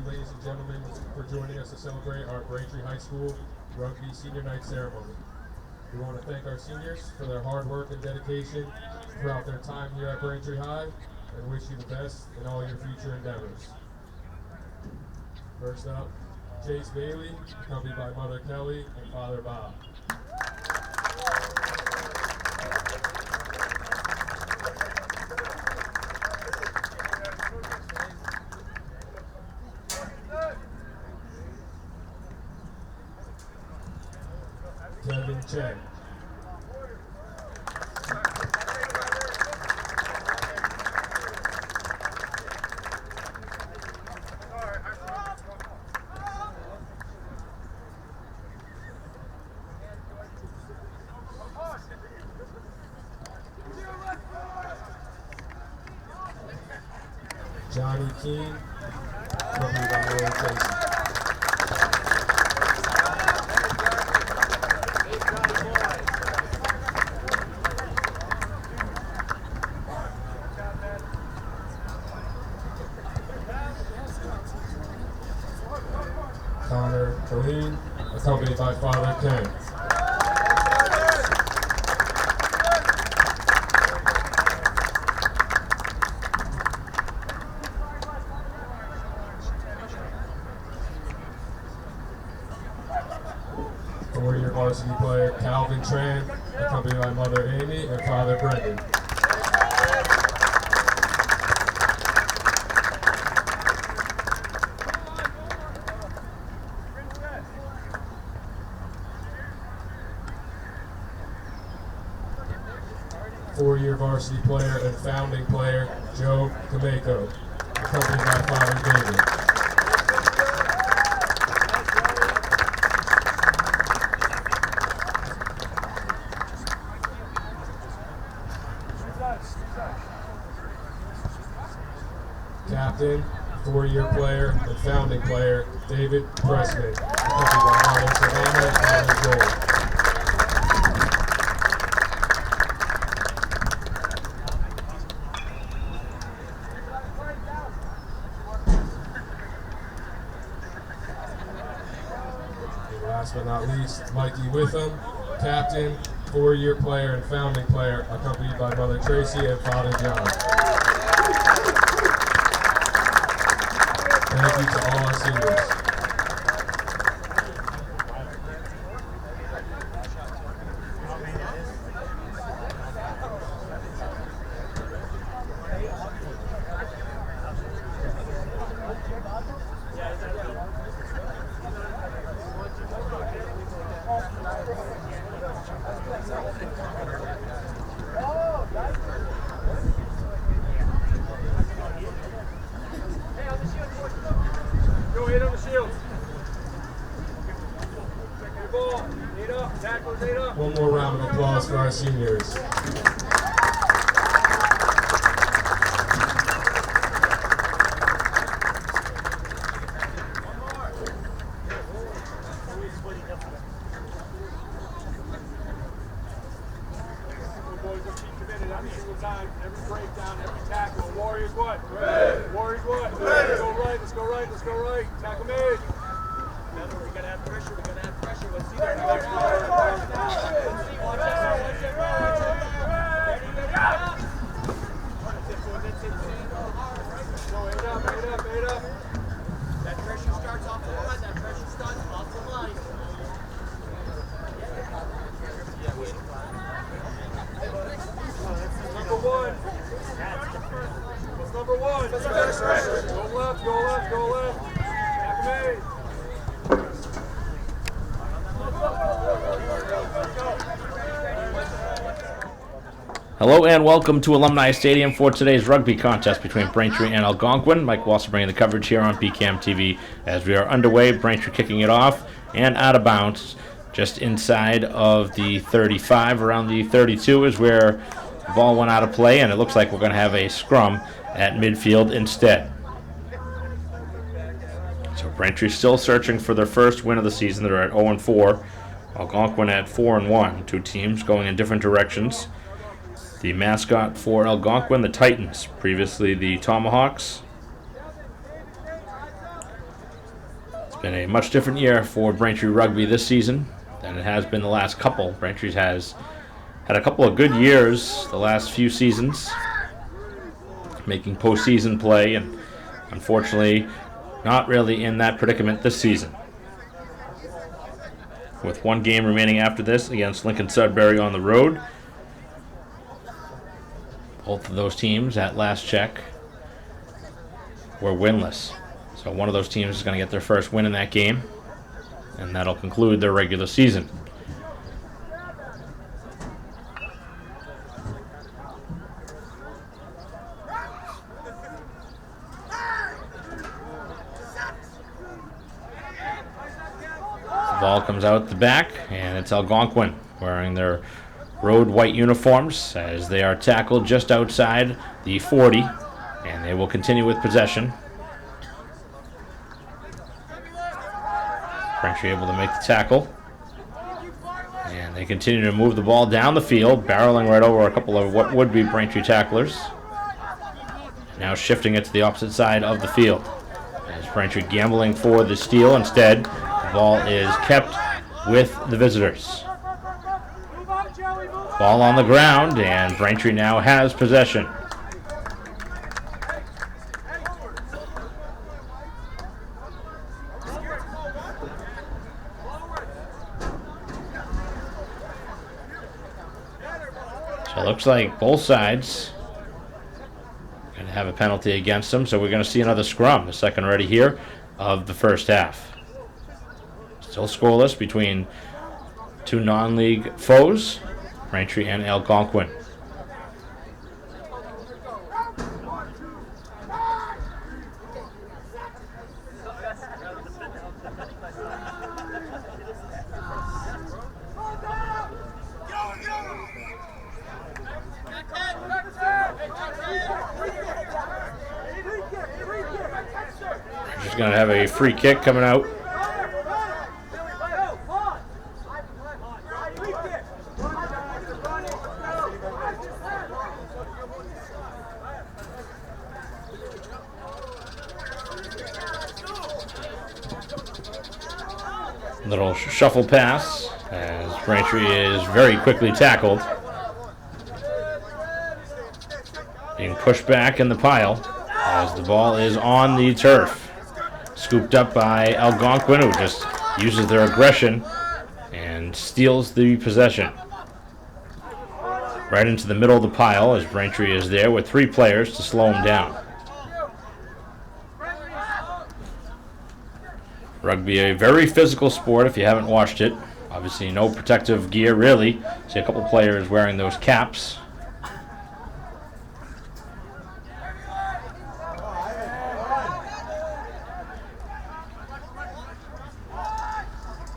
ladies and gentlemen, for joining us to celebrate our Braintree High School Rugby Senior Night Ceremony. We want to thank our seniors for their hard work and dedication throughout their time here at Braintree High and wish you the best in all your future endeavors. First up, Chase Bailey, accompanied by Mother Kelly and Father Bob. Kevin Chen. Johnny Keene, accompanied by Owen Tracy. Connor Colleen, accompanied by Father Ken. Four-year varsity player Calvin Tran, accompanied by Mother Amy and Father Brendan. Four-year varsity player and founding player Joe Kameko, accompanied by Father David. Captain, four-year player and founding player David Pressman, accompanied by Father Savannah and Father Joel. Last but not least, Mikey Witham, captain, four-year player and founding player, accompanied by Mother Tracy and Father John. Thank you to all our seniors. One more round of applause for our seniors. Every breakdown, every tackle. Warriors what? Red. Warriors what? Red. Let's go right, let's go right, let's go right. Tackle made. Remember, we gotta have pressure, we gotta have pressure. Let's see that. Let's see, watch out, watch it, watch it. Go, eight up. That pressure starts off the line, that pressure starts off the line. Number one. What's number one? Go left, go left, go left. Tackle made. Hello and welcome to Alumni Stadium for today's rugby contest between Braintree and Algonquin. Mike Walser bringing the coverage here on BCAM TV as we are underway. Braintree kicking it off and out of bounds just inside of the 35. Around the 32 is where the ball went out of play, and it looks like we're going to have a scrum at midfield instead. So Braintree still searching for their first win of the season. They're at 0-4. Algonquin at 4-1. Two teams going in different directions. The mascot for Algonquin, the Titans, previously the Tomahawks. Been a much different year for Braintree Rugby this season than it has been the last couple. Braintree has had a couple of good years the last few seasons, making postseason play, and unfortunately not really in that predicament this season. With one game remaining after this against Lincoln Sudbury on the road. Both of those teams at last check were winless. So one of those teams is going to get their first win in that game, and that'll conclude their regular season. The ball comes out the back, and it's Algonquin wearing their road white uniforms as they are tackled just outside the 40, and they will continue with possession. Braintree able to make the tackle, and they continue to move the ball down the field, barreling right over a couple of what would be Braintree tacklers. Now shifting it to the opposite side of the field as Braintree gambling for the steal. Instead, the ball is kept with the visitors. Ball on the ground, and Braintree now has possession. So it looks like both sides going to have a penalty against them, so we're going to see another scrum, the second already here of the first half. Still scoreless between two non-league foes, Braintree and Algonquin. Braintree's going to have a free kick coming out. Little shuffle pass as Braintree is very quickly tackled. Being pushed back in the pile as the ball is on the turf. Scooped up by Algonquin, who just uses their aggression and steals the possession. Right into the middle of the pile as Braintree is there with three players to slow him down. Rugby, a very physical sport if you haven't watched it. Obviously no protective gear really. See a couple players wearing those caps.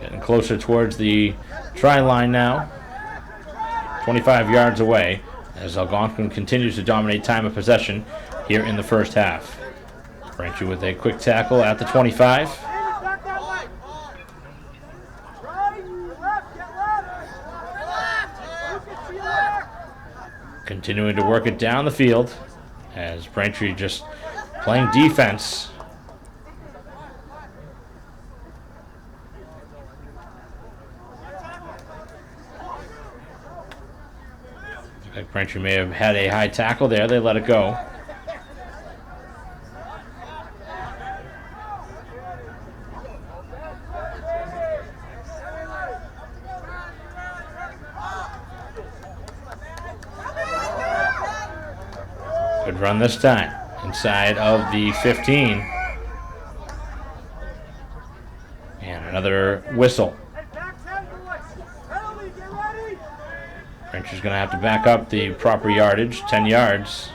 Getting closer towards the try line now. 25 yards away as Algonquin continues to dominate time of possession here in the first half. Braintree with a quick tackle at the 25. Continuing to work it down the field as Braintree just playing defense. Looks like Braintree may have had a high tackle there. They let it go. Good run this time, inside of the 15. And another whistle. Braintree's going to have to back up the proper yardage, 10 yards.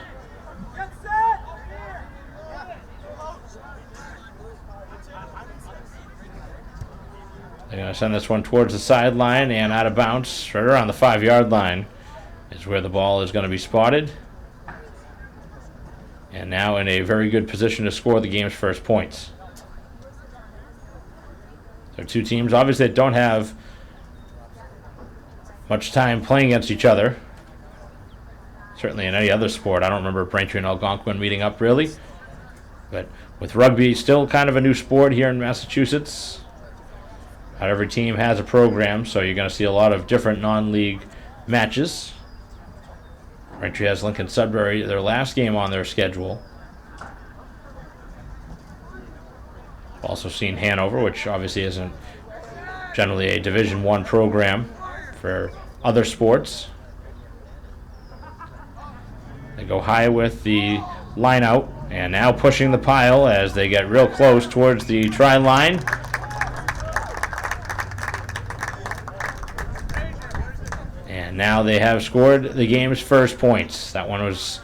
They're going to send this one towards the sideline and out of bounds, right around the 5-yard line is where the ball is going to be spotted. And now in a very good position to score the game's first points. They're two teams, obviously, that don't have much time playing against each other. Certainly in any other sport. I don't remember Braintree and Algonquin meeting up, really. But with rugby still kind of a new sport here in Massachusetts, not every team has a program, so you're going to see a lot of different non-league matches. Braintree has Lincoln Sudbury, their last game on their schedule. Also seen Hanover, which obviously isn't generally a Division I program for other sports. They go high with the line out, and now pushing the pile as they get real close towards the try line. And now they have scored the game's first points. That one was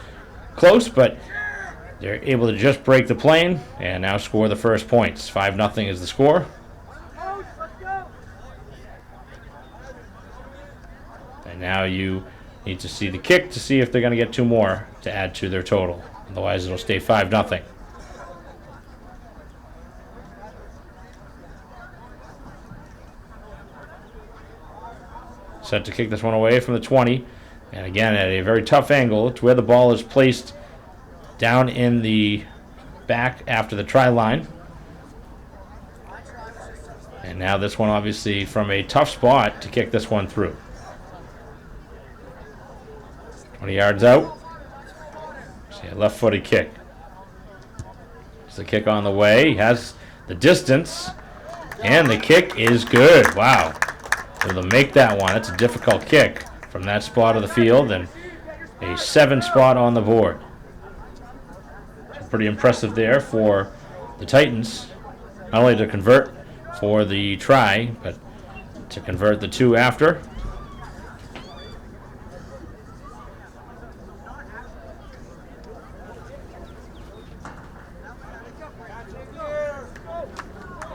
close, but they're able to just break the plane and now score the first points. 5-0 is the score. And now you need to see the kick to see if they're going to get two more to add to their total. Otherwise, it'll stay 5-0. Set to kick this one away from the 20. And again, at a very tough angle to where the ball is placed down in the back after the try line. And now this one obviously from a tough spot to kick this one through. 20 yards out. See a left-footed kick. There's the kick on the way. He has the distance. And the kick is good. Wow. Able to make that one. That's a difficult kick from that spot of the field. And a 7 spot on the board. So pretty impressive there for the Titans. Not only to convert for the try, but to convert the 2 after.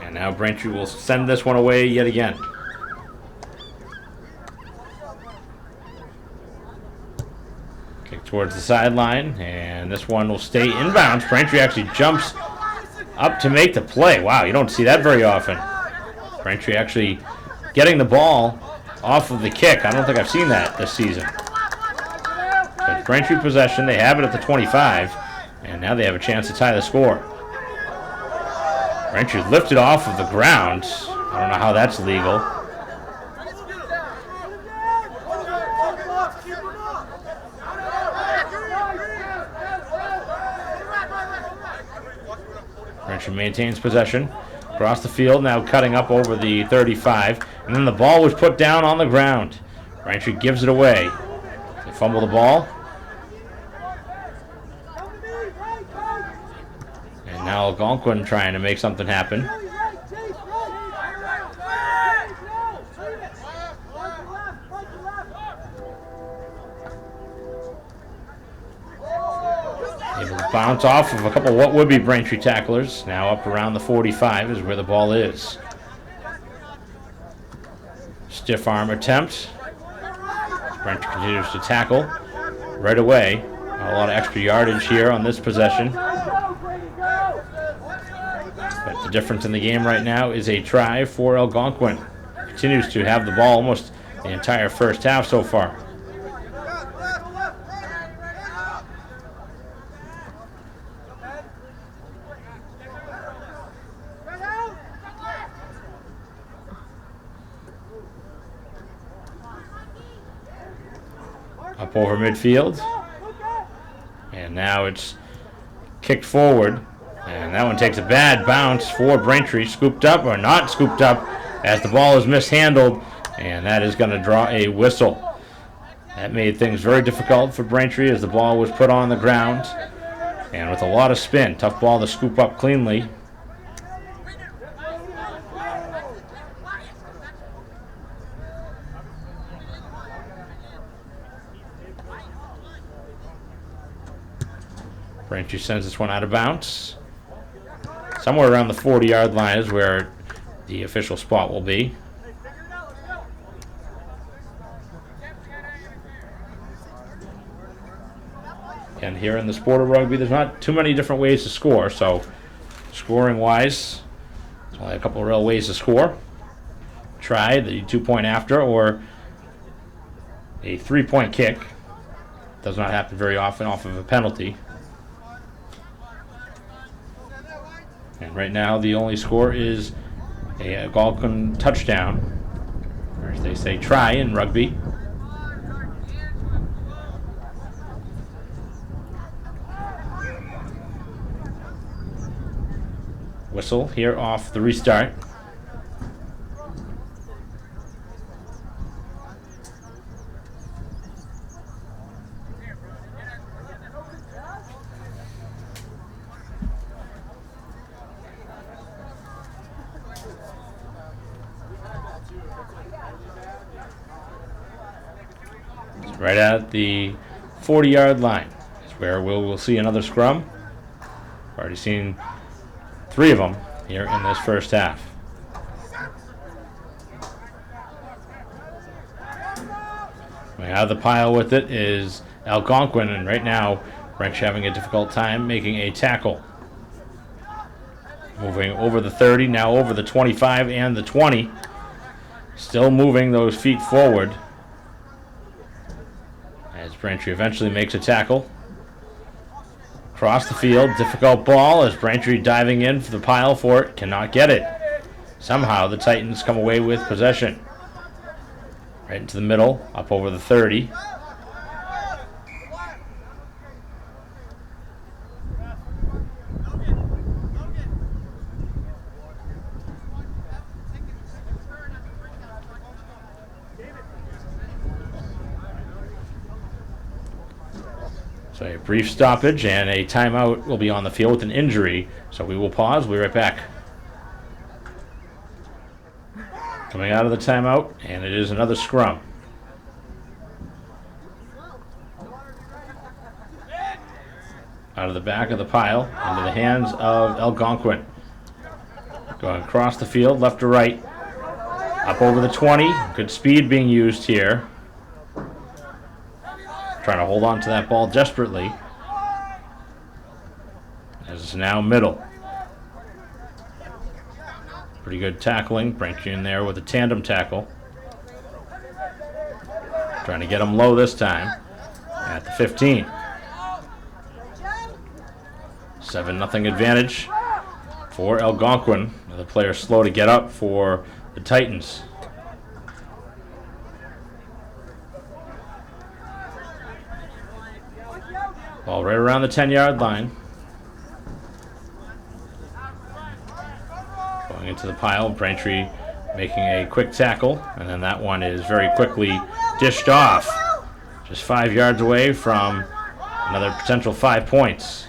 And now Braintree will send this one away yet again. Kick towards the sideline, and this one will stay inbounds. Braintree actually jumps up to make the play. Wow, you don't see that very often. Braintree actually getting the ball off of the kick. I don't think I've seen that this season. But Braintree possession, they have it at the 25, and now they have a chance to tie the score. Braintree lifted off of the ground. I don't know how that's legal. Braintree maintains possession. Across the field, now cutting up over the 35. And then the ball was put down on the ground. Braintree gives it away. They fumble the ball. And now Algonquin trying to make something happen. Able to bounce off of a couple of what would be Braintree tacklers. Now up around the 45 is where the ball is. Stiff arm attempt. Braintree continues to tackle right away. A lot of extra yardage here on this possession. But the difference in the game right now is a try for Algonquin. Continues to have the ball almost the entire first half so far. Up over midfield. And now it's kicked forward. And that one takes a bad bounce for Braintree. Scooped up or not scooped up as the ball is mishandled. And that is going to draw a whistle. That made things very difficult for Braintree as the ball was put on the ground. And with a lot of spin, tough ball to scoop up cleanly. Braintree sends this one out of bounds. Somewhere around the 40-yard line is where the official spot will be. And here in the sport of rugby, there's not too many different ways to score. So scoring-wise, there's only a couple of real ways to score. Try the 2-point after or a 3-point kick. Does not happen very often off of a penalty. And right now the only score is a Algonquin touchdown, or as they say, try in rugby. Whistle here off the restart. It's right at the 40-yard line. It's where we'll see another scrum. Already seen 3 of them here in this first half. Coming out of the pile with it is Algonquin, and right now Braintree having a difficult time making a tackle. Moving over the 30, now over the 25 and the 20. Still moving those feet forward as Braintree eventually makes a tackle. Across the field, difficult ball as Braintree diving in for the pile for it, cannot get it. Somehow the Titans come away with possession. Right into the middle, up over the 30. So a brief stoppage and a timeout will be on the field with an injury. So we will pause. We'll be right back. Coming out of the timeout, and it is another scrum. Out of the back of the pile, into the hands of Algonquin. Going across the field, left to right. Up over the 20. Good speed being used here. Trying to hold on to that ball desperately. As it's now middle. Pretty good tackling. Braintree in there with a tandem tackle. Trying to get him low this time. At the 15. 7-0 advantage for Algonquin. The player slow to get up for the Titans. Ball right around the 10-yard line. Going into the pile, Braintree making a quick tackle, and then that one is very quickly dished off. Just 5 yards away from another potential 5 points.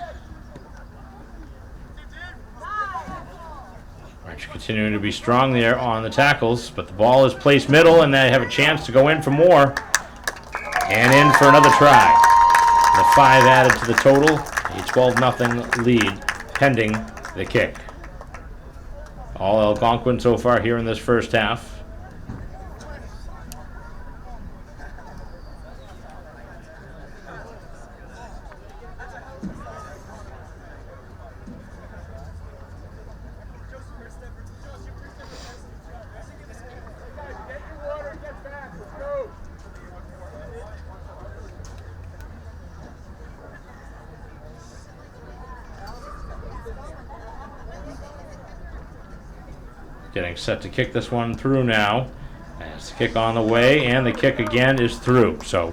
Braintree continuing to be strong there on the tackles, but the ball is placed middle, and they have a chance to go in for more. And in for another try. The 5 added to the total, a 12-0 lead pending the kick. All Algonquin so far here in this first half. Getting set to kick this one through now. As the kick on the way, and the kick again is through. So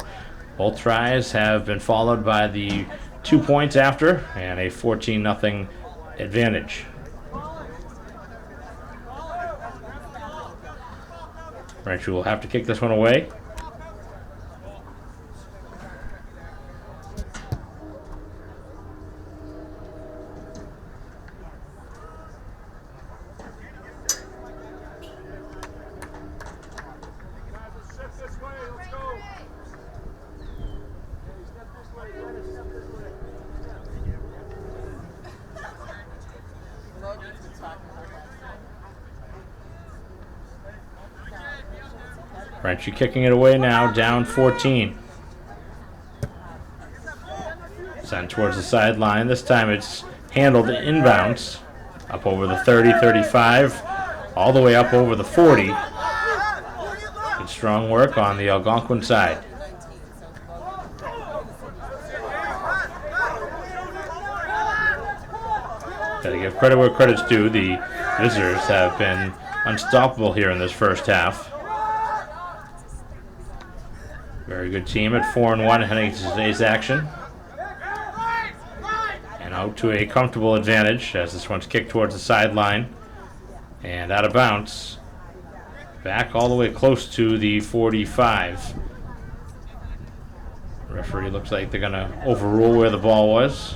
both tries have been followed by the 2 points after, and a 14-0 advantage. Braintree will have to kick this one away. Braintree kicking it away now, down 14. Sent towards the sideline. This time it's handled inbounds. Up over the 30, 35, all the way up over the 40. Good strong work on the Algonquin side. Gotta give credit where credit's due. The visitors have been unstoppable here in this first half. Very good team at 4-1 heading to today's action. And out to a comfortable advantage as this one's kicked towards the sideline. And out of bounds. Back all the way close to the 45. The referee looks like they're going to overrule where the ball was.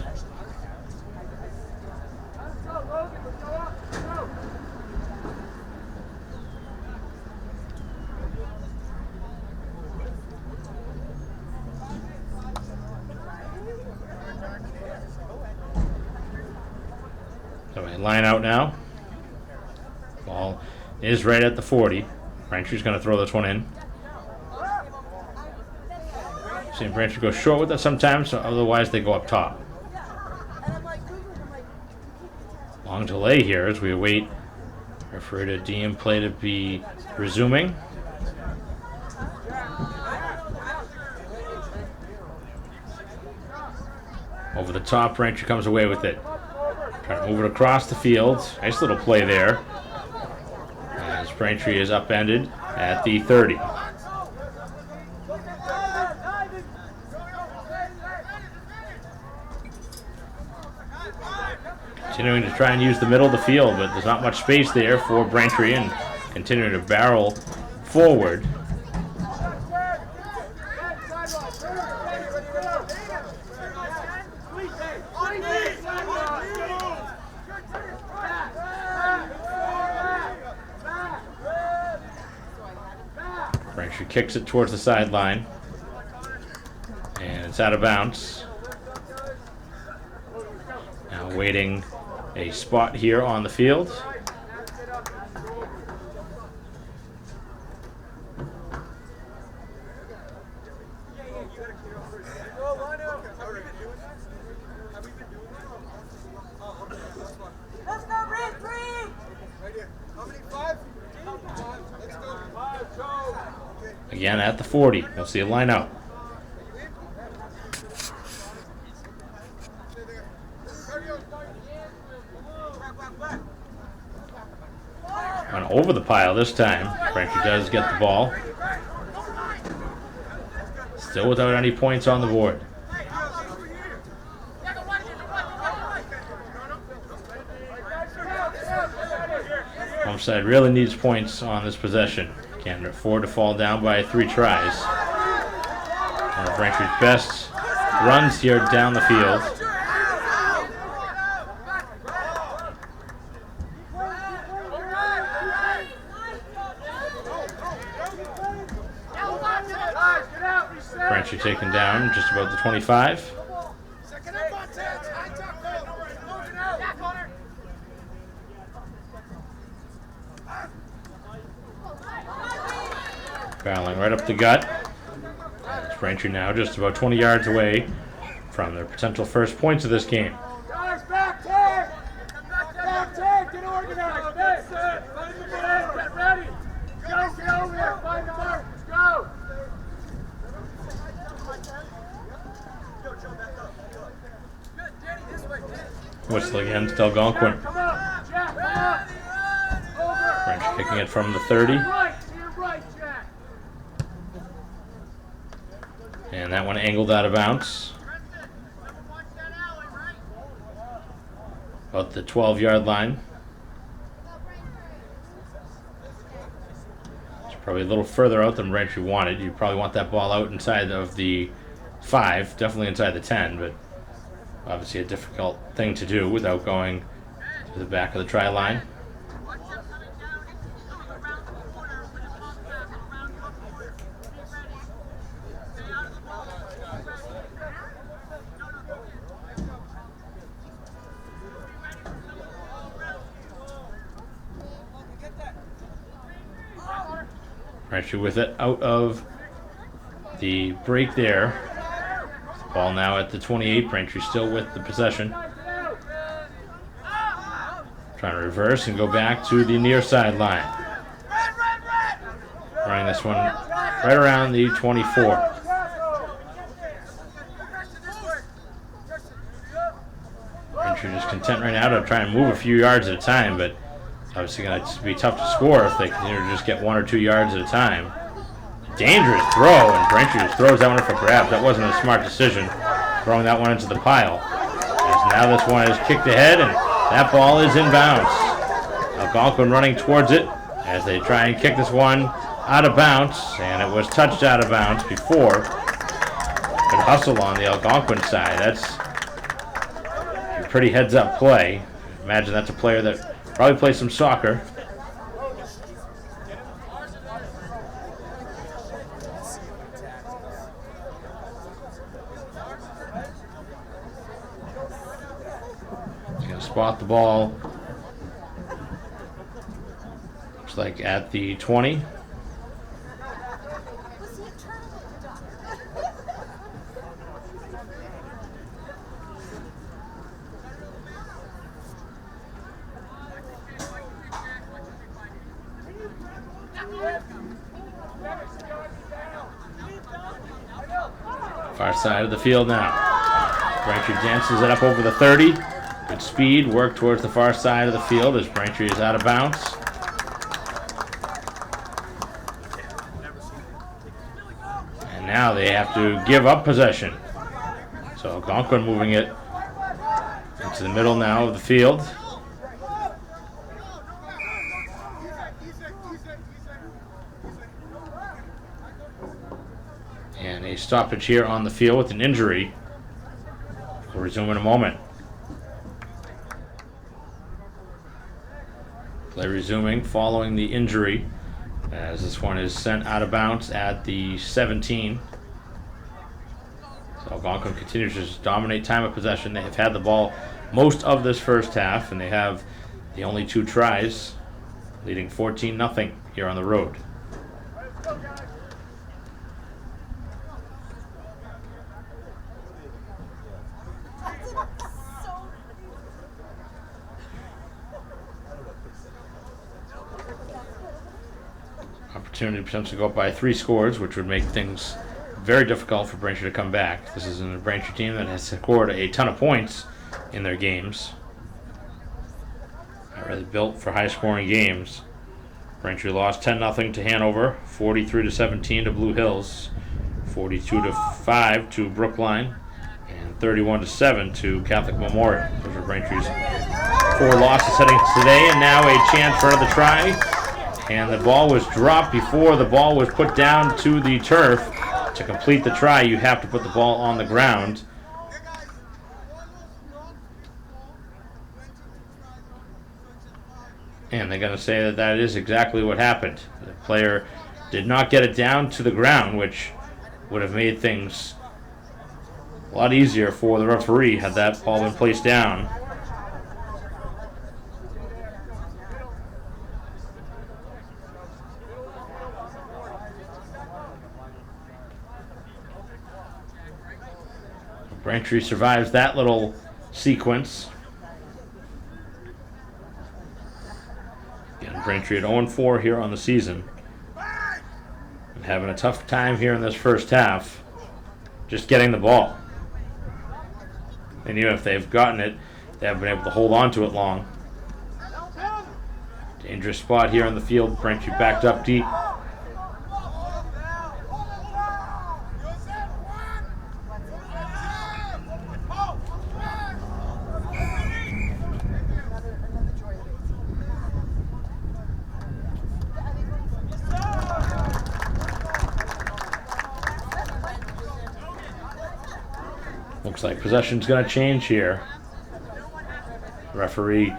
So a line out now. Ball is right at the 40. Braintree's going to throw this one in. Seeing Braintree go short with it sometimes, so otherwise they go up top. Long delay here as we await referee to deem play to be resuming. Over the top, Braintree comes away with it. Trying to move it across the field. Nice little play there. As Braintree is upended at the 30. Continuing to try and use the middle of the field, but there's not much space there for Braintree, and continuing to barrel forward. Braintree kicks it towards the sideline, and it's out of bounds. Now waiting a spot here on the field. Let's go, Braintree! Again at the 40. We'll see a line out. Went over the pile this time. Braintree does get the ball. Still without any points on the board. Home side really needs points on this possession. Can't afford to fall down by 3 tries. One of Braintree's best runs here down the field. Braintree taken down just about the 25. Barreling right up the gut. It's Braintree now just about 20 yards away from their potential first points of this game. Guys, back 10! Back 10! Get organized! Find the man! Get ready! Go, get over there! Find the mark! Let's go! Whistle against Algonquin. Come on! Jack, come on! Over! Braintree kicking it from the 30. Right! To your right, Jack! And that one angled out of bounds. About the 12-yard line. It's probably a little further out than Braintree wanted. You probably want that ball out inside of the 5, definitely inside the 10, but obviously a difficult thing to do without going to the back of the try line. Braintree with it out of the break there. Ball now at the 28. Braintree still with the possession. Trying to reverse and go back to the near sideline. Running this one right around the 24. Braintree just content right now to try and move a few yards at a time, but it's obviously going to be tough to score if they continue to just get 1 or 2 yards at a time. Dangerous throw, and Braintree just throws that one for grabs. That wasn't a smart decision, throwing that one into the pile. As now this one is kicked ahead, and that ball is in bounds. Algonquin running towards it as they try and kick this one out of bounds, and it was touched out of bounds before. Good hustle on the Algonquin side. That's a pretty heads-up play. Imagine that's a player that probably plays some soccer. He's going to spot the ball. Looks like at the 20. Far side of the field now. Braintree dances it up over the 30. Good speed, work towards the far side of the field as Braintree is out of bounds. And now they have to give up possession. So Algonquin moving it into the middle now of the field. And a stoppage here on the field with an injury. We'll resume in a moment. Play resuming following the injury as this one is sent out of bounds at the 17. So Algonquin continues to just dominate time of possession. They have had the ball most of this first half, and they have the only 2 tries, leading 14-0 here on the road. Opportunity to potentially go up by 3 scores, which would make things very difficult for Braintree to come back. This is a Braintree team that has scored a ton of points in their games. Not really built for high-scoring games. Braintree lost 10-0 to Hanover, 43-17 to Blue Hills, 42-5 to Brookline, and 31-7 to Catholic Memorial. Those are Braintree's 4 losses heading today, and now a chance for another try. And the ball was dropped before the ball was put down to the turf. To complete the try, you have to put the ball on the ground. And they're going to say that that is exactly what happened. The player did not get it down to the ground, which would have made things a lot easier for the referee had that ball been placed down. Braintree survives that little sequence. Again, Braintree at 0-4 here on the season. And having a tough time here in this first half, just getting the ball. And even if they've gotten it, they haven't been able to hold on to it long. Dangerous spot here on the field. Braintree backed up deep. Looks like possession's going to change here. Referee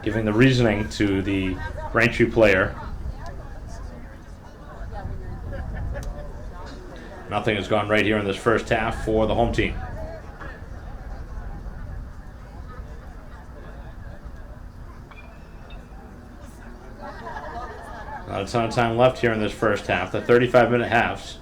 giving the reasoning to the Braintree player. Nothing has gone right here in this first half for the home team. Not a ton of time left here in this first half. The 35-minute halves.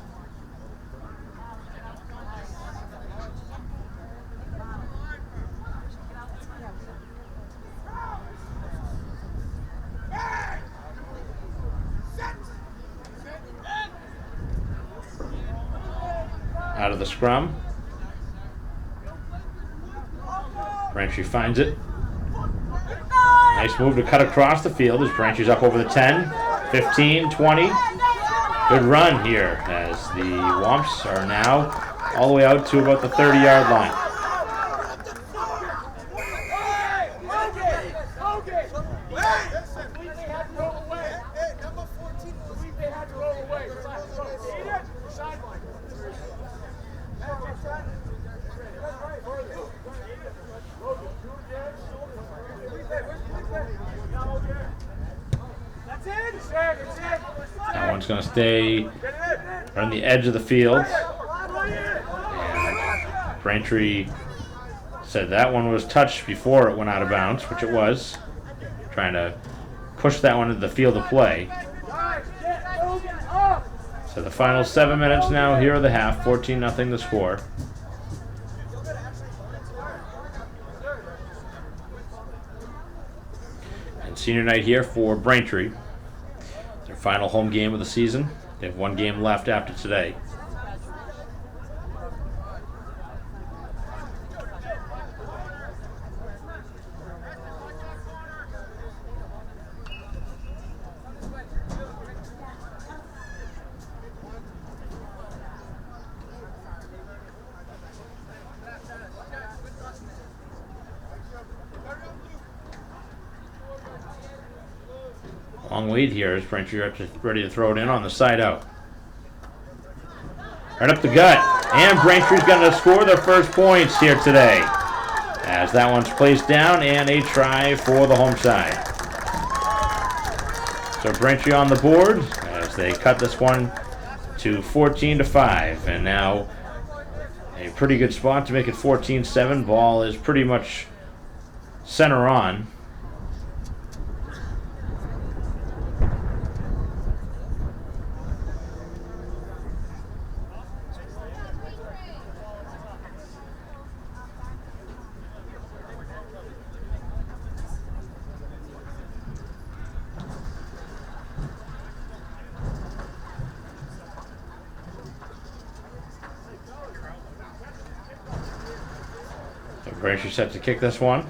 Out of the scrum. Braintree finds it. Nice move to cut across the field as Braintree's up over the 10, 15, 20. Good run here as the Womps are now all the way out to about the 30-yard line. That one's going to stay on the edge of the field. And Braintree said that one was touched before it went out of bounds, which it was. Trying to push that one into the field of play. So the final 7 minutes now here of the half, 14-0 the score. And senior night here for Braintree. Their final home game of the season. They have one game left after today. Long wait here as Braintree ready to throw it in on the side out. Right up the gut. And Braintree's going to score their first points here today. As that one's placed down and a try for the home side. So Braintree on the board as they cut this one to 14-5. And now a pretty good spot to make it 14-7. Ball is pretty much center on. Braintree set to kick this one.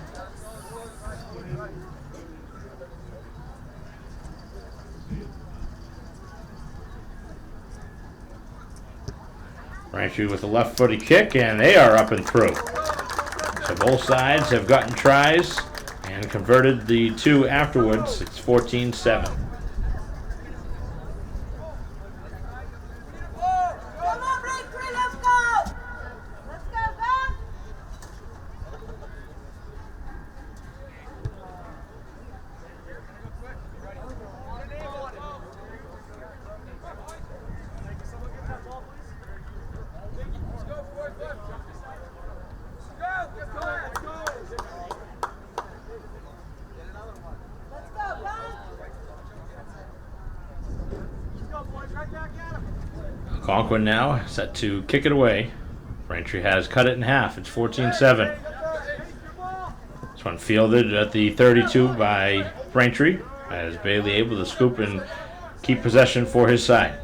Braintree with a left-footed kick, and they are up and through. So both sides have gotten tries and converted the two afterwards. It's 14-7. Algonquin now set to kick it away. Braintree has cut it in half. It's 14-7. This one fielded at the 32 by Braintree, as Bailey able to scoop and keep possession for his side.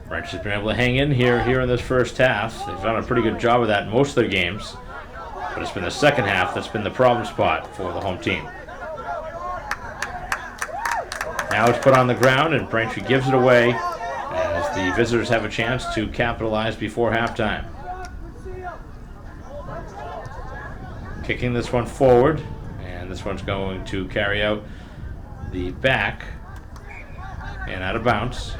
Braintree's been able to hang in here in this first half. They've done a pretty good job of that in most of their games. But it's been the second half that's been the problem spot for the home team. Now it's put on the ground and Braintree gives it away as the visitors have a chance to capitalize before halftime. Kicking this one forward, and this one's going to carry out the back and out of bounds.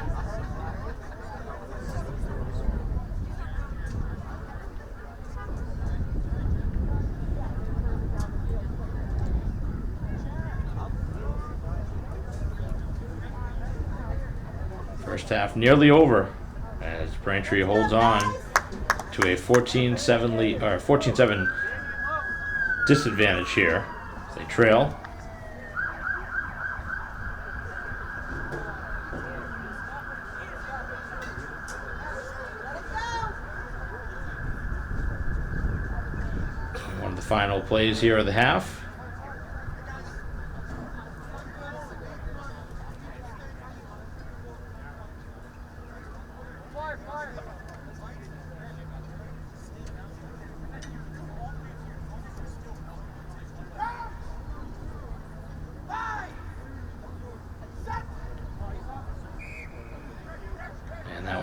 First half nearly over as Braintree holds on to a 14-7 lead, or 14-7 disadvantage here. They trail. One of the final plays here of the half.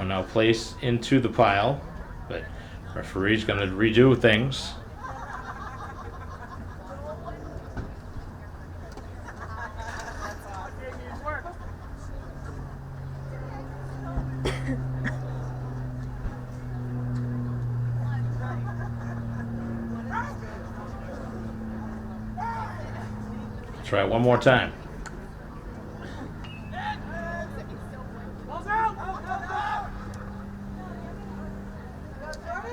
now placed into the pile, but referee's going to redo things. Try it one more time.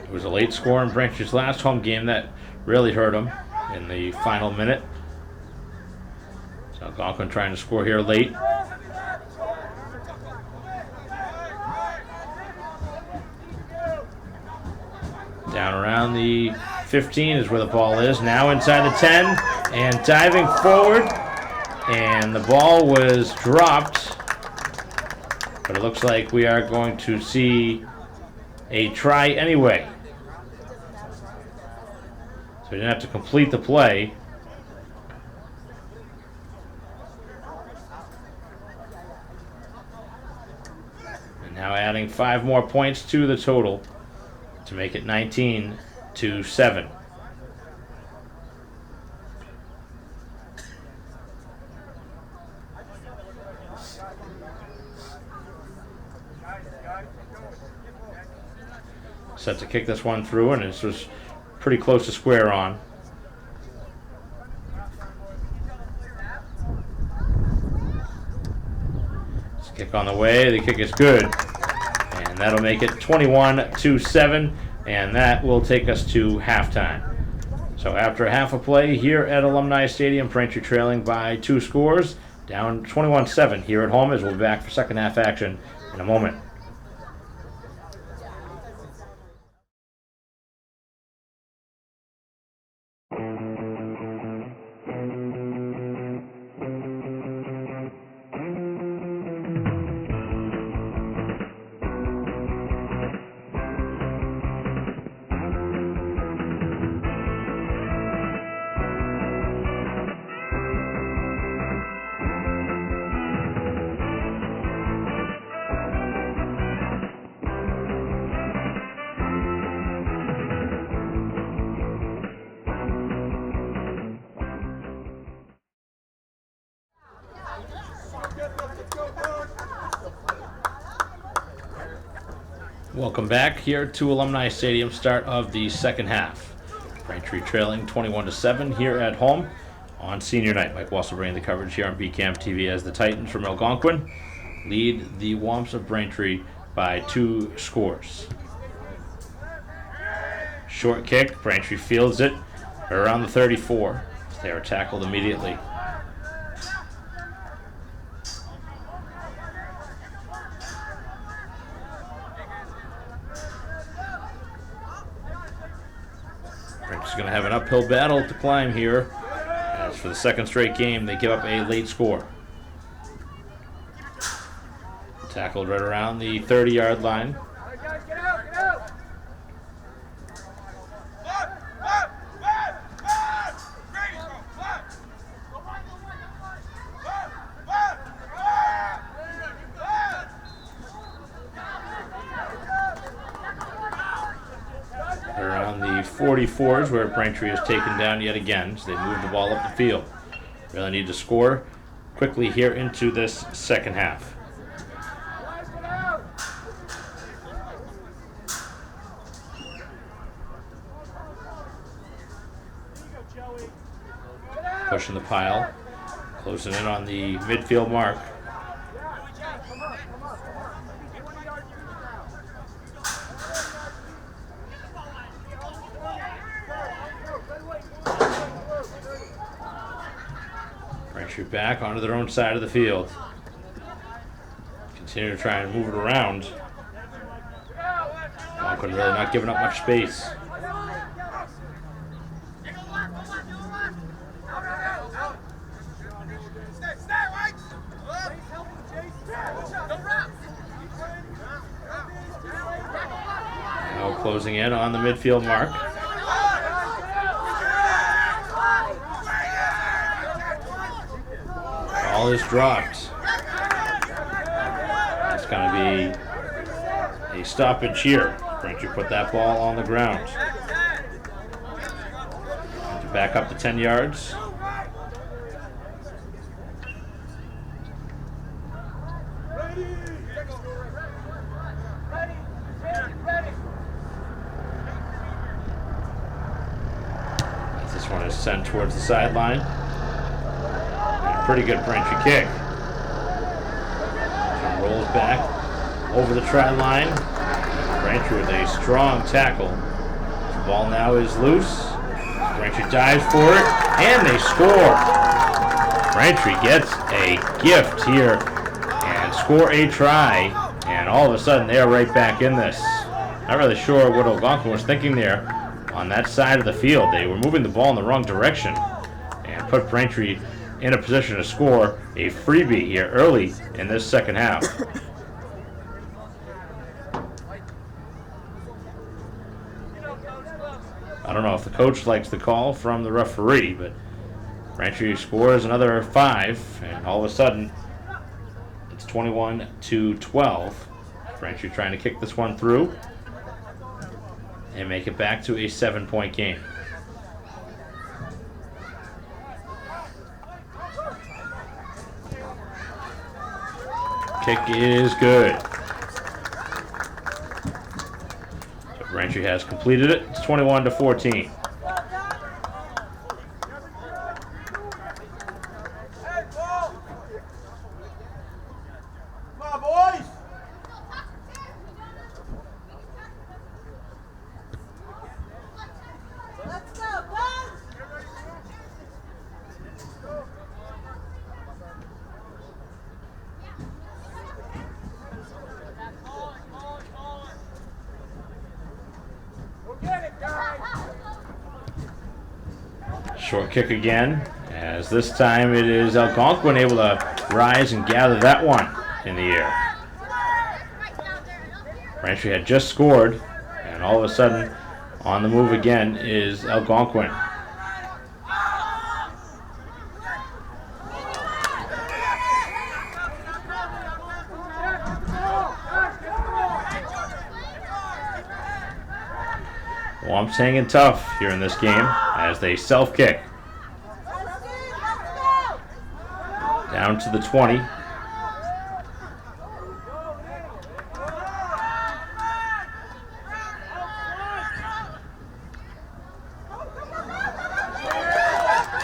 It was a late score in Braintree's last home game that really hurt him in the final minute. So Algonquin trying to score here late. Down around the 15 is where the ball is. Now inside the 10 and diving forward. And the ball was dropped. But it looks like we are going to see a try anyway. So we didn't have to complete the play. And now adding 5 more points to the total to make it 19-7. Set to kick this one through, and this was pretty close to square on. This kick on the way, the kick is good. And that'll make it 21-7, and that will take us to halftime. So after half a play here at Alumni Stadium, Braintree trailing by 2 scores, down 21-7 here at home, as we'll be back for second half action in a moment. Welcome back here to Alumni Stadium, start of the second half. Braintree trailing 21-7 here at home on senior night. Mike Walser bringing the coverage here on BCAM TV as the Titans from Algonquin lead the Womps of Braintree by 2 scores. Short kick, Braintree fields it around the 34. They are tackled immediately. Going to have an uphill battle to climb here, as for the second straight game they give up a late score. Tackled right around the 30-yard line. Around the 44s where Braintree is taken down yet again, so they move the ball up the field. Really need to score quickly here into this second half. Pushing the pile, closing in on the midfield mark. Braintree back onto their own side of the field. Continue to try and move it around. Algonquin really not giving up much space. Now closing in on the midfield mark. Ball is dropped. It's going to be a stoppage here. Braintree put that ball on the ground. Back up to 10 yards. This one is sent towards the sideline. And a pretty good Braintree kick. It rolls back over the try line. Braintree with a strong tackle. The ball now is loose. Braintree dives for it, and they score. Braintree gets a gift here and score a try, and all of a sudden they're right back in this. Not really sure what Algonquin was thinking there on that side of the field. They were moving the ball in the wrong direction and put Braintree in a position to score a freebie here early in this second half. I don't know if the coach likes the call from the referee, but Braintree scores another 5, and all of a sudden it's 21-12. Braintree trying to kick this one through and make it back to a 7-point game. Kick is good. Braintree has completed it. It's 21-14. Come on, boys! Let's go, boys! Short kick again, as this time it is Algonquin able to rise and gather that one in the air. Braintree had just scored, and all of a sudden on the move again is Algonquin. Womps hanging tough here in this game as they self-kick. Down to the 20.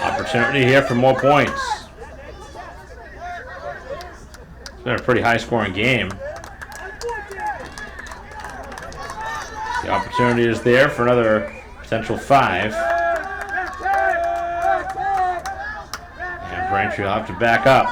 Opportunity here for more points. It's been a pretty high-scoring game. The opportunity is there for another potential 5. And Braintree will have to back up.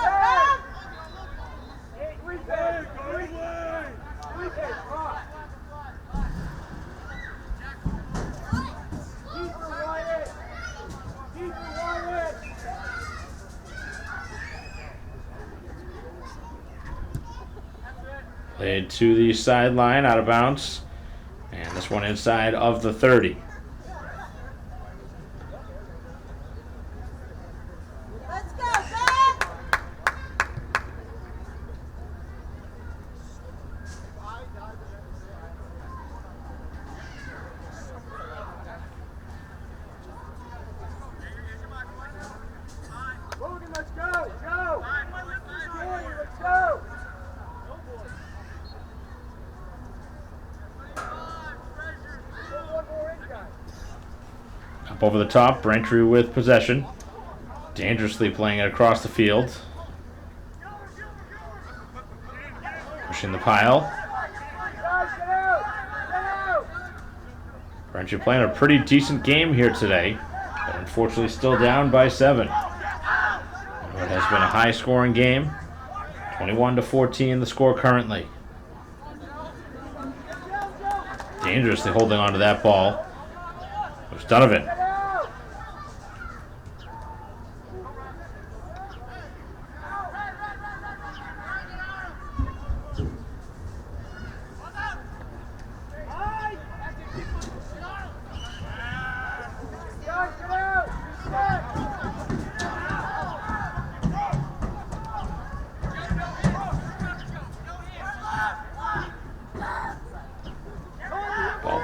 Played to the sideline, out of bounds. And this one inside of the 30. Let's go, back! Logan, let's go! Go! Let's go! Up over the top, Braintree with possession. Dangerously playing it across the field. Pushing the pile. Braintree playing a pretty decent game here today, but unfortunately still down by 7. It has been a high-scoring game. 21-14 the score currently. Dangerously holding on to that ball was Donovan.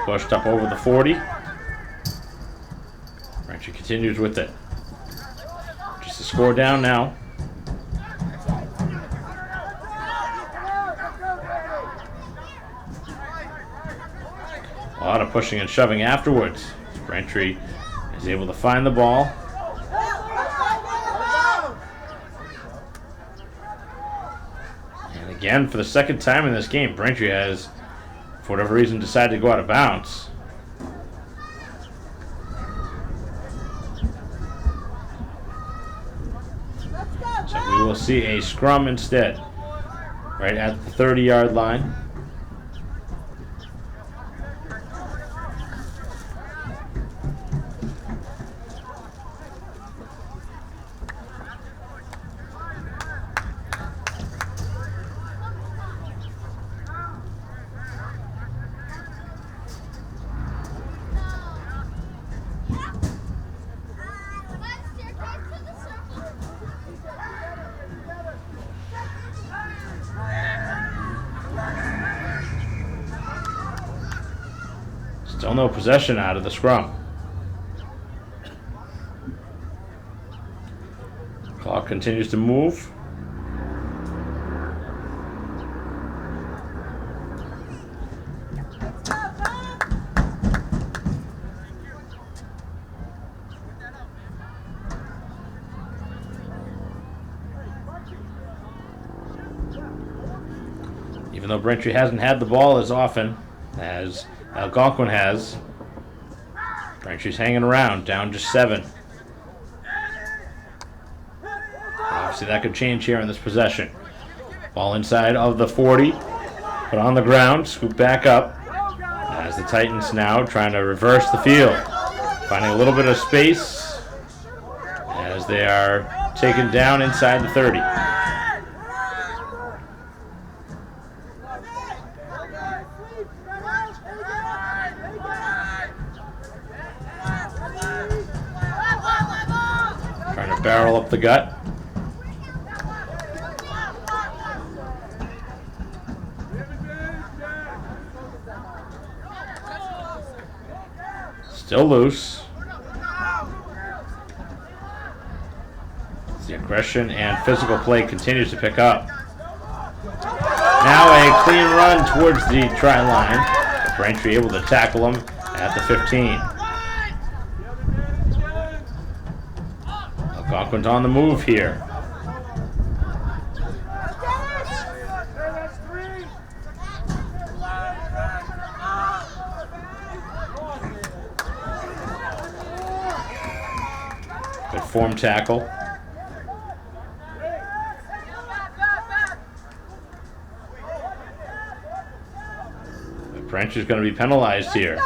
pushed up over the 40. Braintree continues with it. Just a score down now. A lot of pushing and shoving afterwards. Braintree is able to find the ball. And again, for the second time in this game, Braintree has, for whatever reason, decided to go out of bounds. So we will see a scrum instead, right at the 30-yard line. Still no possession out of the scrum. Clock continues to move. Even though Braintree hasn't had the ball as often as Algonquin has, Braintree's hanging around, down just 7. Obviously that could change here in this possession. Ball inside of the 40, put on the ground, scoop back up, as the Titans now trying to reverse the field. Finding a little bit of space as they are taken down inside the 30. Barrel up the gut. Still loose. The aggression and physical play continues to pick up. Now a clean run towards the try line. Braintree able to tackle him at the 15. Algonquin's on the move here. Good form tackle. Braintree's going to be penalized here.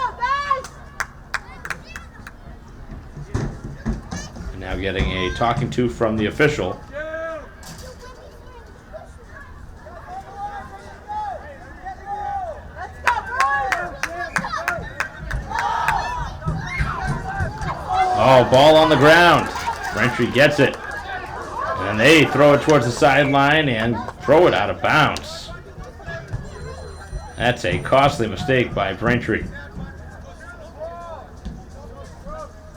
Now getting a talking to from the official. Oh, ball on the ground. Braintree gets it. And they throw it towards the sideline and throw it out of bounds. That's a costly mistake by Braintree.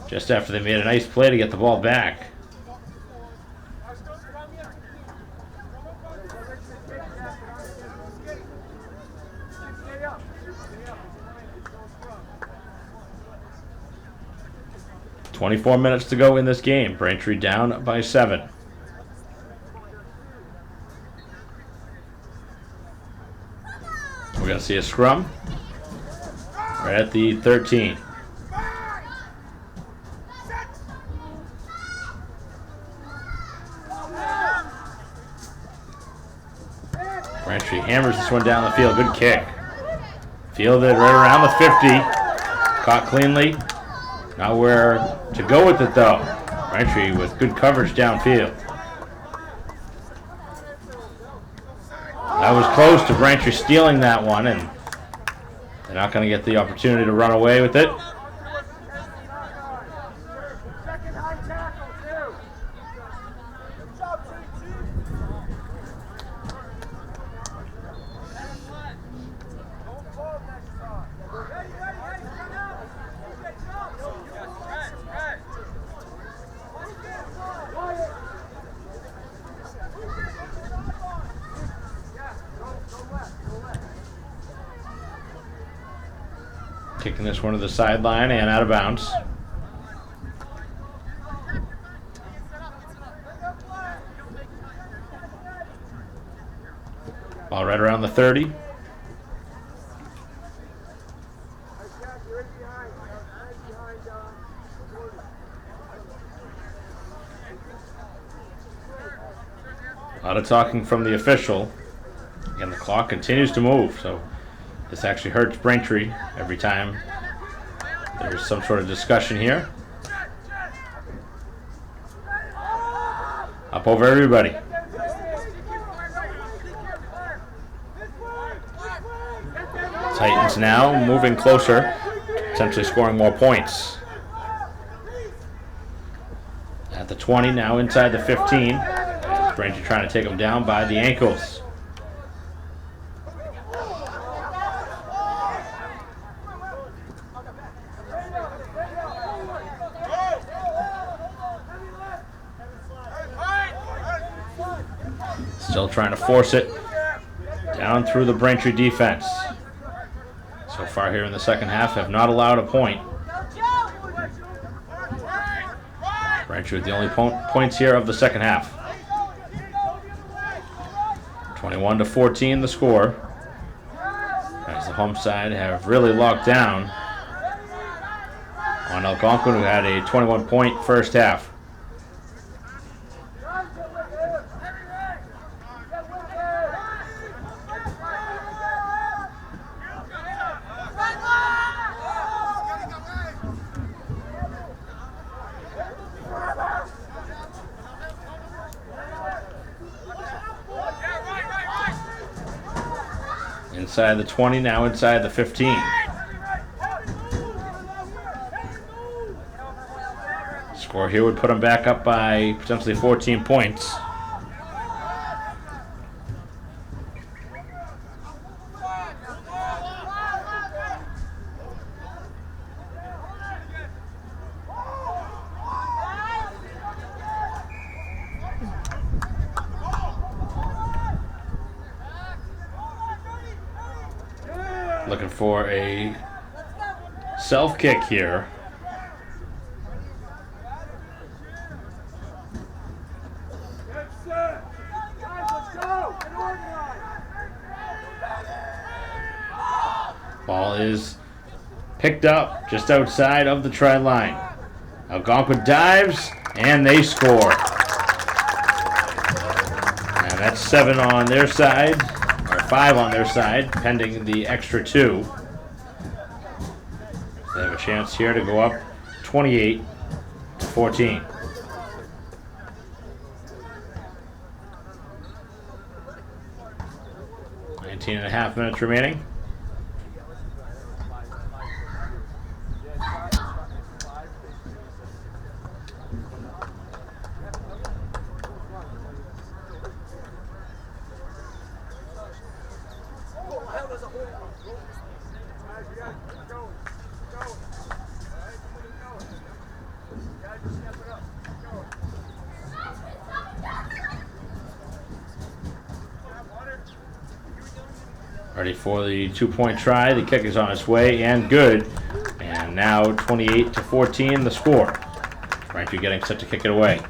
Just after they made a nice play to get the ball back. "24 minutes to go in this game. Braintree down by 7. We're going to see a scrum right at the 13. Braintree hammers this one down the field. Good kick. Fielded right around the 50. Caught cleanly. Not where to go with it though. Braintree with good coverage downfield. That was close to Braintree stealing that one, and they're not going to get the opportunity to run away with it. Kicking this one to the sideline and out of bounds. Ball right around the 30. A lot of talking from the official. Again, the clock continues to move, so this actually hurts Braintree every time there's some sort of discussion here. Up over everybody. Titans now moving closer, potentially scoring more points. At the 20, now inside the 15. Braintree trying to take them down by the ankles. Still trying to force it down through the Braintree defense. So far here in the second half, have not allowed a point. Braintree with the only points here of the second half. 21-14 the score. As the home side have really locked down on Algonquin, who had a 21-point first half. Inside the 20, now inside the 15. Score here would put them back up by potentially 14 points. Looking for a self kick here. Ball is picked up just outside of the try line. Algonquin dives and they score. And that's 7 on their side. 5 on their side, pending the extra 2. They have a chance here to go up 28-14. 19.5 minutes remaining. Ready for the 2-point try. The kick is on its way and good. And now 28-14 the score. Braintree getting set to kick it away.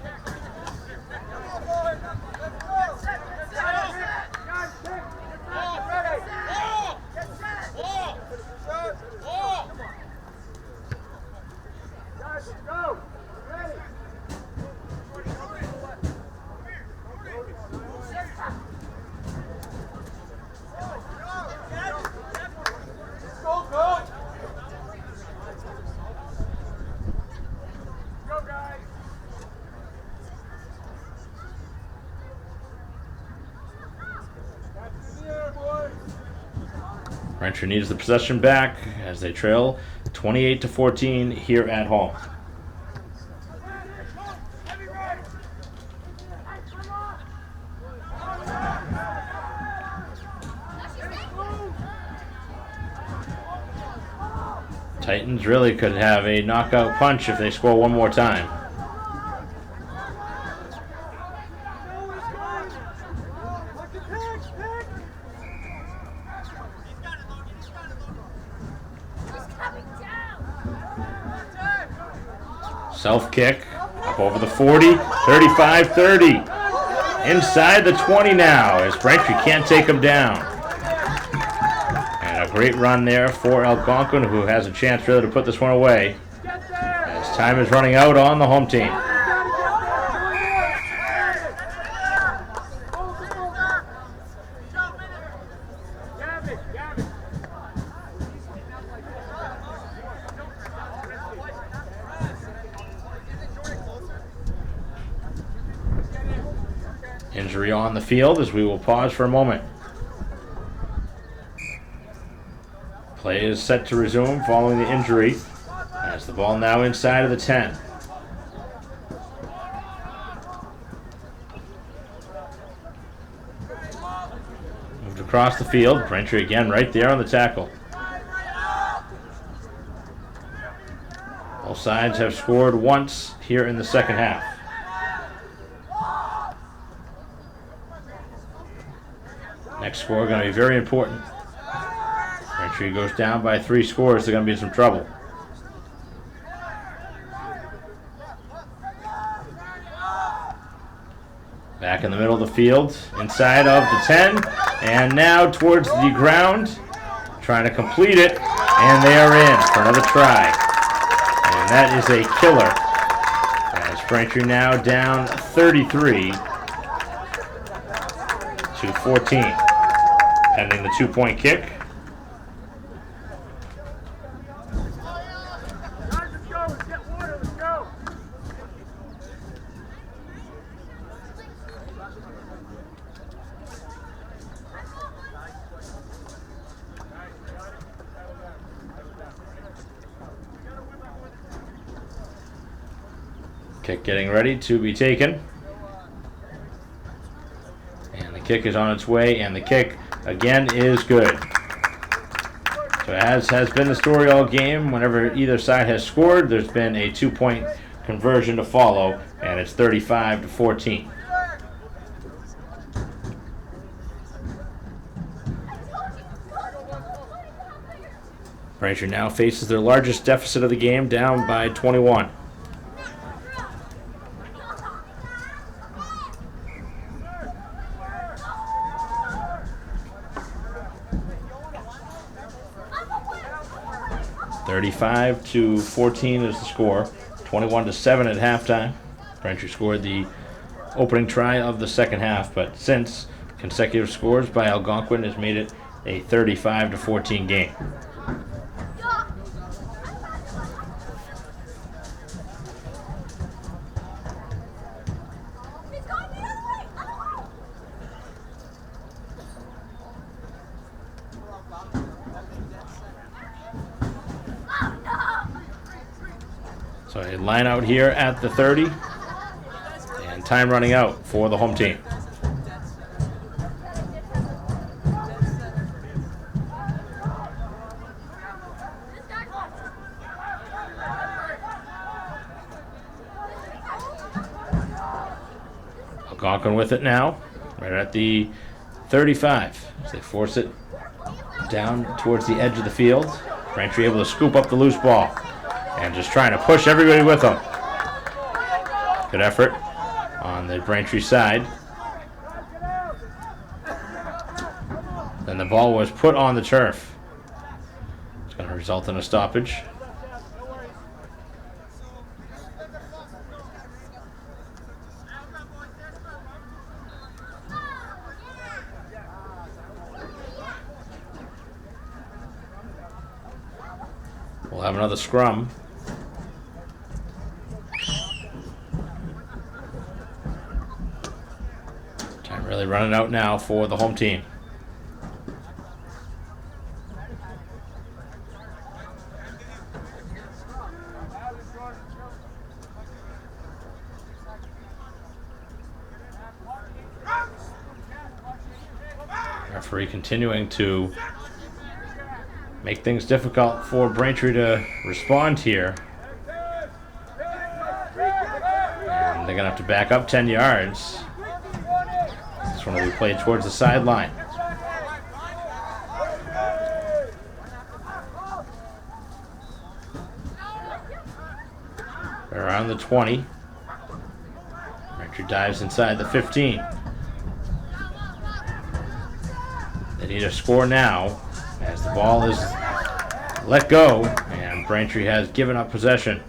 Braintree needs the possession back as they trail 28-14 here at home. Titans really could have a knockout punch if they score one more time. Self kick up over the 40, 35-30. Inside the 20 now as Braintree can't take him down. And a great run there for Algonquin, who has a chance really to put this one away as time is running out on the home team. Injury on the field as we will pause for a moment. Play is set to resume following the injury as the ball now inside of the 10. Moved across the field. Braintree again right there on the tackle. Both sides have scored once here in the second half. Next score going to be very important. Braintree goes down by 3 scores. They're going to be in some trouble. Back in the middle of the field, inside of the 10, and now towards the ground, trying to complete it, and they are in for another try. And that is a killer. As Braintree now down 33-14. Pending the 2-point kick. Kick getting ready to be taken. And the kick is on its way, and the kick again is good. So as has been the story all game, whenever either side has scored, there's been a 2-point conversion to follow, and it's 35-14. Braintree now faces their largest deficit of the game, down by 21. (35-14) is the score. 21-7 at halftime. Braintree scored the opening try of the second half, but since consecutive scores by Algonquin has made it a 35-14 game. So a line out here at the 30, and time running out for the home team. Algonquin with it now, right at the 35, as they force it down towards the edge of the field. Braintree able to scoop up the loose ball. And just trying to push everybody with them. Good effort on the Braintree side. Then the ball was put on the turf. It's going to result in a stoppage. We'll have another scrum. Time really running out now for the home team. Referee continuing to make things difficult for Braintree to respond here. And they're going to have to back up 10 yards. This one will be played towards the sideline. Around the 20. Braintree dives inside the 15. They need a score now as the ball is let go and Braintree has given up possession.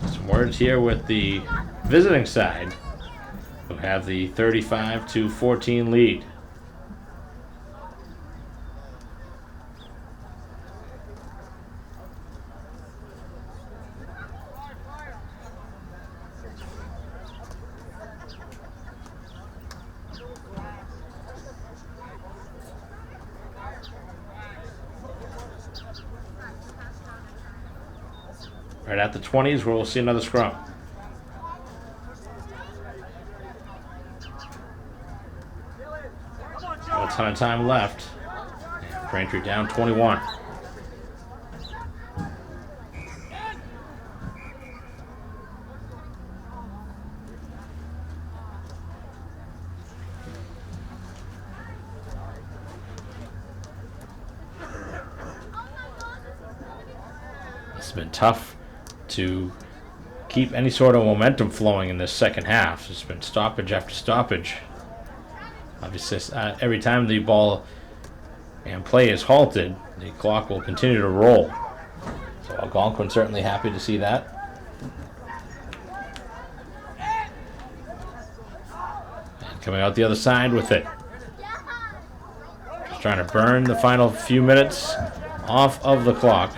Some words here with the visiting side, who have the 35-14 lead. Right at the 20s where we'll see another scrum. No ton of time left. And Braintree down 21. It's been tough to keep any sort of momentum flowing in this second half. It's been stoppage after stoppage. Obviously, every time the ball and play is halted, the clock will continue to roll. So Algonquin certainly happy to see that. And coming out the other side with it. Just trying to burn the final few minutes off of the clock.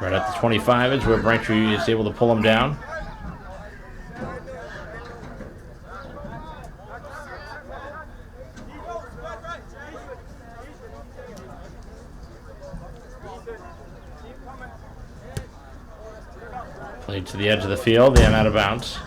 Right at the 25 is where Braintree is able to pull him down. Played to the edge of the field and out of bounds.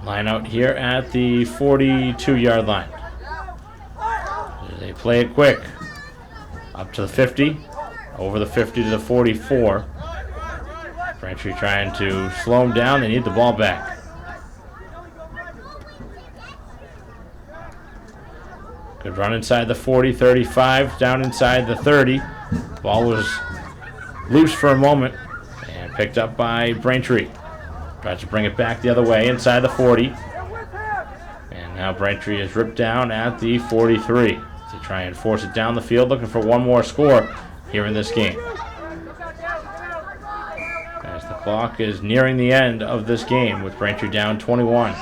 Line out here at the 42-yard line. They play it quick. Up to the 50. Over the 50 to the 44. Braintree trying to slow them down. They need the ball back. Good run inside the 40, 35, down inside the 30. Ball was loose for a moment and picked up by Braintree. Tries to bring it back the other way inside the 40. And now Braintree is ripped down at the 43 to try and force it down the field, looking for one more score here in this game. As the clock is nearing the end of this game with Braintree down 21.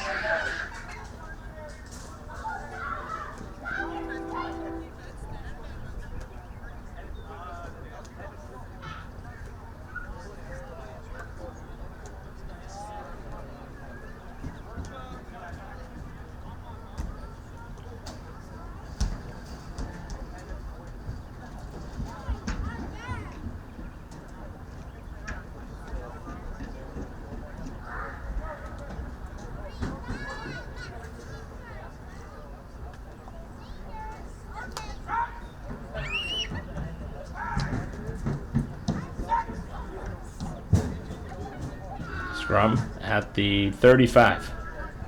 Scrum at the 35.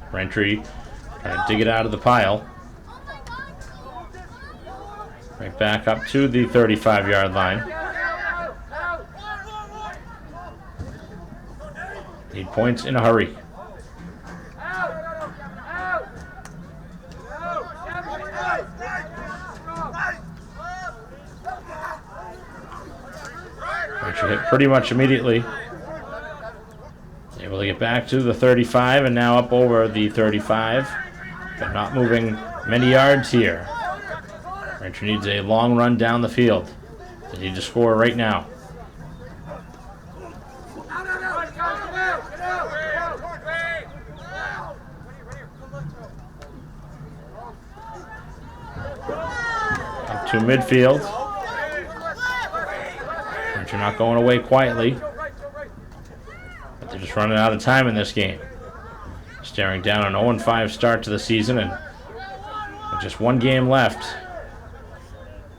Braintree trying to dig it out of the pile. Right back up to the 35-yard line. Need points in a hurry. Braintree hit pretty much immediately. Able to get back to the 35 and now up over the 35. But not moving many yards here. Braintree needs a long run down the field. They need to score right now. to midfield. Braintree not going away quietly, but they're just running out of time in this game. Staring down an 0-5 start to the season, and with just one game left,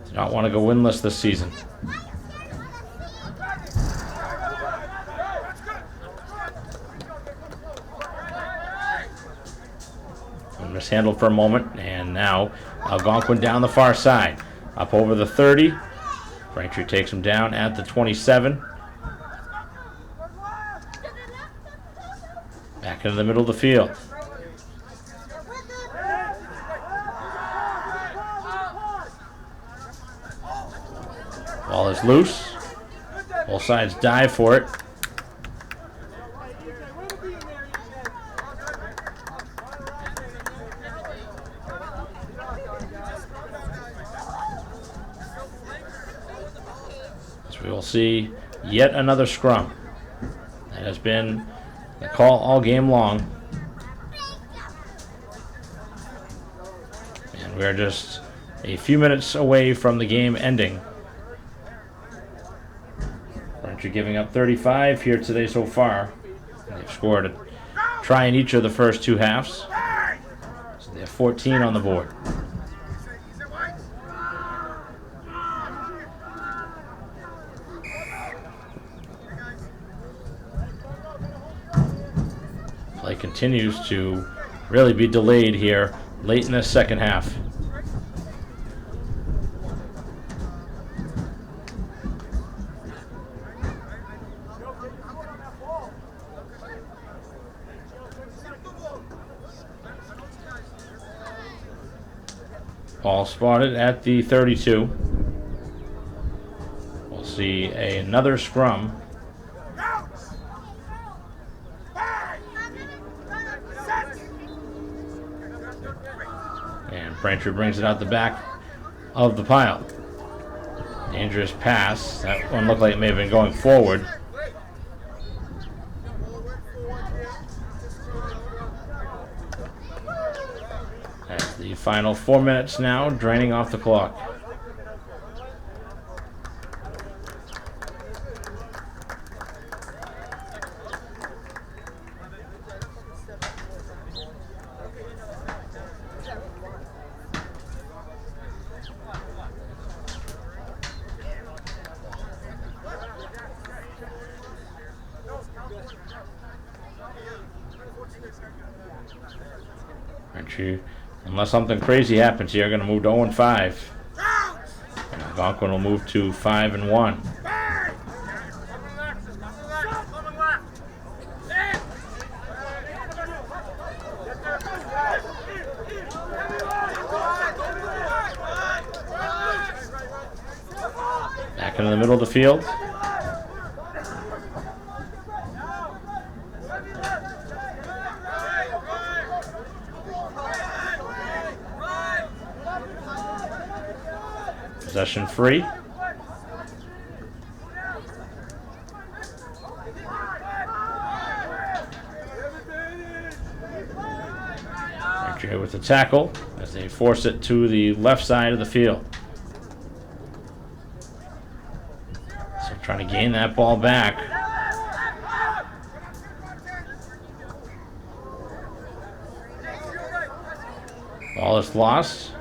do not want to go winless this season. Mishandled for a moment, and now Algonquin down the far side. Up over the 30. Braintree takes him down at the 27. Back into the middle of the field. Ball is loose. Both sides dive for it. We will see yet another scrum. That has been the call all game long. And we're just a few minutes away from the game ending. Braintree giving up 35 here today so far. They've scored a try in each of the first two halves. So they have 14 on the board. Play continues to really be delayed here late in the second half. Ball spotted at the 32. We'll see another scrum. And Braintree brings it out the back of the pile. Dangerous pass. That one looked like it may have been going forward. That's the final 4 minutes now, draining off the clock. Braintree, unless something crazy happens here, going to move to 0-5. And Algonquin will move to 5-1. Back into the middle of the field. Possession free. Braintree with the tackle as they force it to the left side of the field. So trying to gain that ball back. Ball is lost.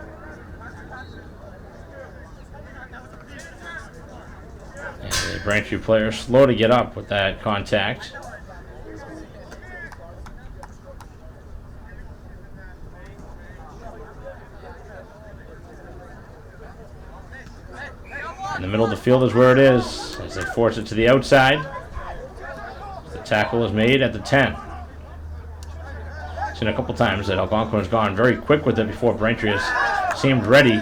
And the Braintree player slow to get up with that contact. In the middle of the field is where it is as they force it to the outside. The tackle is made at the 10. Seen a couple times that Algonquin has gone very quick with it before Braintree has seemed ready.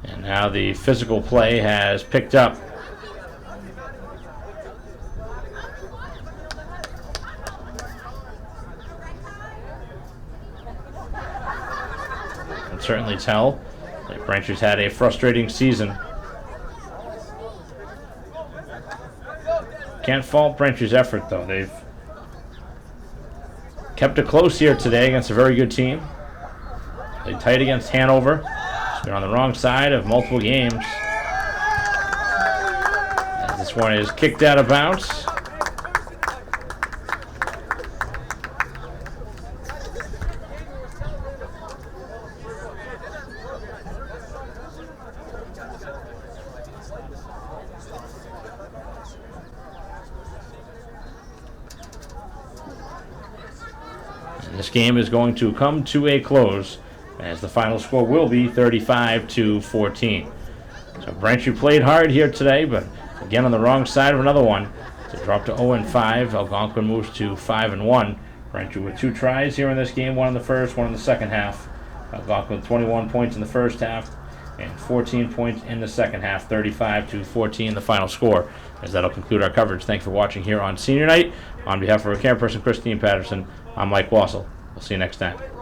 And now the physical play has picked up. Can certainly tell that Braintree's had a frustrating season Can't fault Braintree's effort, though. They've kept it close here today against a very good team. They tight against Hanover. They're on the wrong side of multiple games. As this one is kicked out of bounds. This game is going to come to a close as the final score will be 35-14. So Braintree played hard here today, but again on the wrong side of another one. To drop to 0-5, Algonquin moves to 5-1. Braintree with 2 tries here in this game, one in the first, one in the second half. Algonquin 21 points in the first half and 14 points in the second half, 35-14 the final score. As that'll conclude our coverage. Thanks for watching here on Senior Night. On behalf of our camera person Christine Patterson, I'm Mike Wassel. We'll see you next time.